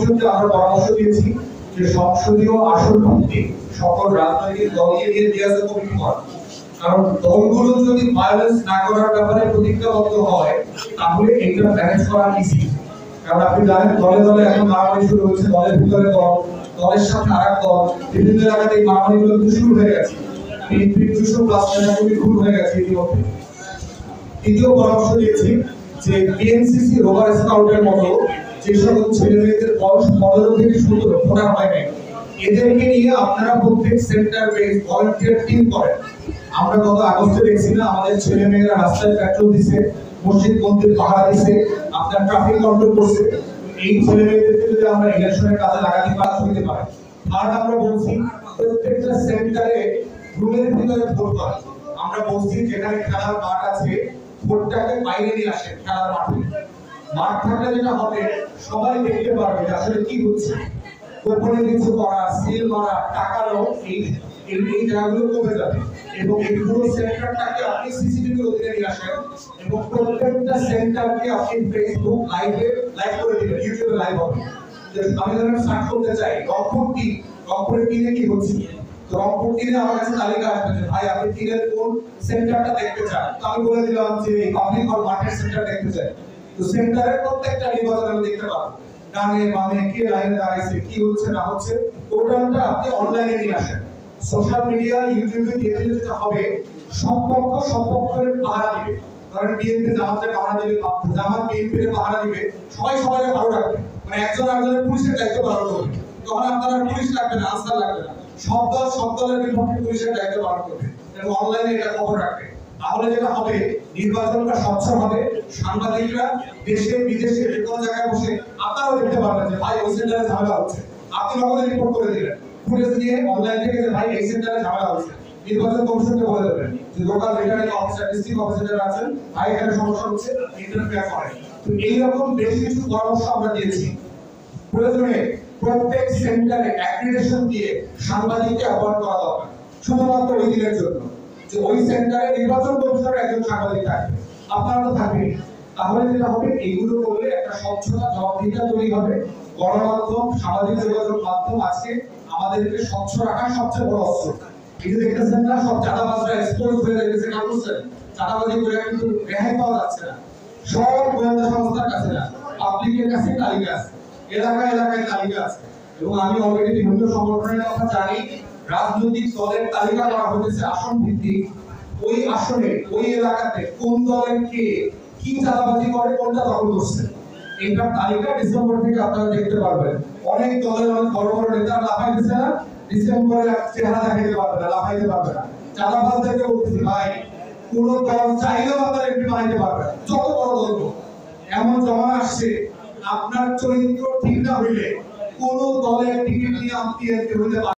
পর্যন্ত আমরা পরামর্শ দিয়েছি যে সংসদীয় আসন ভিত্তিক সকল রাজনৈতিক দলকে নিয়ে দিয়াছে কমিটি করা। কারণ দলগুলো যদি ভায়োলেন্স না করার ব্যাপারে প্রতিজ্ঞাবদ্ধ হয় তাহলে এটা ম্যানেজ করা ইজি। কারণ আপনি জানেন দলে দলে এখন মারামারি শুরু হয়েছে, দলের ভিতরে দল, দলের সাথে আরেক দল, বিভিন্ন এলাকাতে মারামারিগুলো কিন্তু শুরু হয়ে গেছে। বিএনপি 200+ নেতাকর্মী খুন হয়ে গেছে ইতিমধ্যে। তৃতীয় পরামর্শ দিয়েছি যে বিএনসিসি রোভার স্কাউটের মতো যে সকল ছেলে মেয়েদের বয়স 15 থেকে 17 ভোটার হয় নাই, এদেরকে নিয়ে আপনারা প্রত্যেক সেন্টার বেস ভলান্টিয়ার টিম করেন। আমরা গত আগস্টে দেখছি না আমাদের ছেলে মেয়েরা রাস্তায় পেট্রোল দিছে, মসজিদ মন্দির পাহারা দিছে, আপনার ট্রাফিক কন্ট্রোল করছে। এই ছেলে মেয়েদেরকে যদি আমরা ইলেকশনের কাজে লাগাতে পারি পারে। আর আমরা বলছি প্রত্যেকটা সেন্টারে রুমের ভিতরে ভোট করা। আমরা বলছি যেখানে খেলার মাঠ আছে ভোটটাকে বাইরে নিয়ে আসে খেলার মাঠে। মাঠ থাকলে যেটা হবে সবাই দেখতে পারবে যে আসলে কি হচ্ছে। গোপনে কিছু করা, সিল মারা, টাকানো এই জায়গাগুলো কমে যাবে। এবং এই পুরো সেন্টারটাকে আপনি সিসিটিভির অধীনে নিয়ে আসেন এবং প্রত্যেকটা সেন্টারকে আপনি ফেসবুক লাইভে লাইভ করে দিবেন, ইউটিউবে লাইভ হবে। আমি ধরেন সার্চ করতে চাই রংপুরের টিনে কি হচ্ছে, তো রংপুর টিনে আমার কাছে তালিকা আসবে যে ভাই আপনি টিনের কোন সেন্টারটা দেখতে চান। তো আমি বলে দিলাম যে এই পাবলিক হল মার্কেট সেন্টার দেখতে চাই। তো সেন্টারের প্রত্যেকটা নির্বাচন আমি দেখতে পাবো, ডানে বামে কে লাইনে দাঁড়াইছে, কি হচ্ছে না হচ্ছে, টোটালটা আপনি অনলাইনে নিয়ে আসেন। সোশ্যাল মিডিয়া ইউটিউবে দিয়ে দিলে যেটা হবে সম্পর্কের পাহারা দিবে। কারণ বিএনপি জামাতের পাহারা দিবে, জামাত বিএনপির পাহারা দিবে, সবাই সবাইকে ভালো রাখবে। মানে একজন আরেকজনের পুলিশের দায়িত্ব পালন করবে। তখন আপনার পুলিশ লাগবে না, আনসার লাগবে না, সব দলের বিপক্ষে পুলিশের দায়িত্ব পালন করবে এবং অনলাইনে এটা খবর রাখবে। তাহলে যেটা হবে নির্বাচনটা স্বচ্ছ হবে। সাংবাদিকরা দেশে বিদেশে যে কোনো জায়গায় বসে আপনারাও দেখতে পারবেন যে ভাই ওই সেন্টারে ঝামেলা হচ্ছে, আপনি নগদে রিপোর্ট করে দিলেন ফুটেজ নিয়ে অনলাইন থেকে যে ভাই এই সেন্টারে ঝামেলা হচ্ছে। নির্বাচন কমিশনকে বলে দেবেন যে local returning officer, district officer যারা আছেন ভাই এখানে সমস্যা হচ্ছে, ইন্টারফেয়ার করেন। তো এইরকম বেশ কিছু পরামর্শ আমরা দিয়েছি। প্রয়োজনে প্রত্যেক সেন্টারে অ্যাক্রিডিটেশন দিয়ে সাংবাদিককে আহ্বান করা দরকার, শুধুমাত্র ওই দিনের জন্য যে ওই সেন্টারে নির্বাচন কমিশনের একজন সাংবাদিক থাকবে, আপনারা তো থাকবেন। তাহলে যেটা হবে এইগুলো করলে একটা স্বচ্ছতা জবাবদিহিতা তৈরি হবে। গণমাধ্যম, সামাজিক যোগাযোগ মাধ্যম আজকে আমাদেরকে স্বচ্ছ রাখার সবচেয়ে বড় অস্ত্র। এই যে দেখতেছেন না সব চাঁদাবাজরা এক্সপোজ হয়ে যাচ্ছে, কারণ চাঁদাবাজি করে কিন্তু রেহাই পাওয়া যাচ্ছে না। সব গোয়েন্দা সংস্থার কাছে না, পাবলিকের কাছে তালিকা আছে, এলাকায় এলাকায় তালিকা আছে। এবং আমি অলরেডি বিভিন্ন সংগঠনের কথা জানি, রাজনৈতিক দলের তালিকা করা হয়েছে আসন ভিত্তিক। ওই আসনে ওই এলাকাতে কোন দলের কে কি চাঁদাবাজি করে, কোনটা দখল করছে, এইটার তালিকা ডিসেম্বর থেকে আপনারা দেখতে পারবেন। অনেক দলের অনেক বড় বড় নেতা লাফাইতেছে না, ডিসেম্বরে চেহারা দেখাইতে পারবে না, লাফাইতে পারবে না। চাঁদাবাজদেরকে বলতেছি ভাই কোন দল চাইলেও আপনারা এমপি বানাইতে পারবে না, যত বড় দল। এমন জমা আসছে আপনার চরিত্র ঠিক না হইলে কোন দলের টিকিট নিয়ে আপনি এমপি হইতে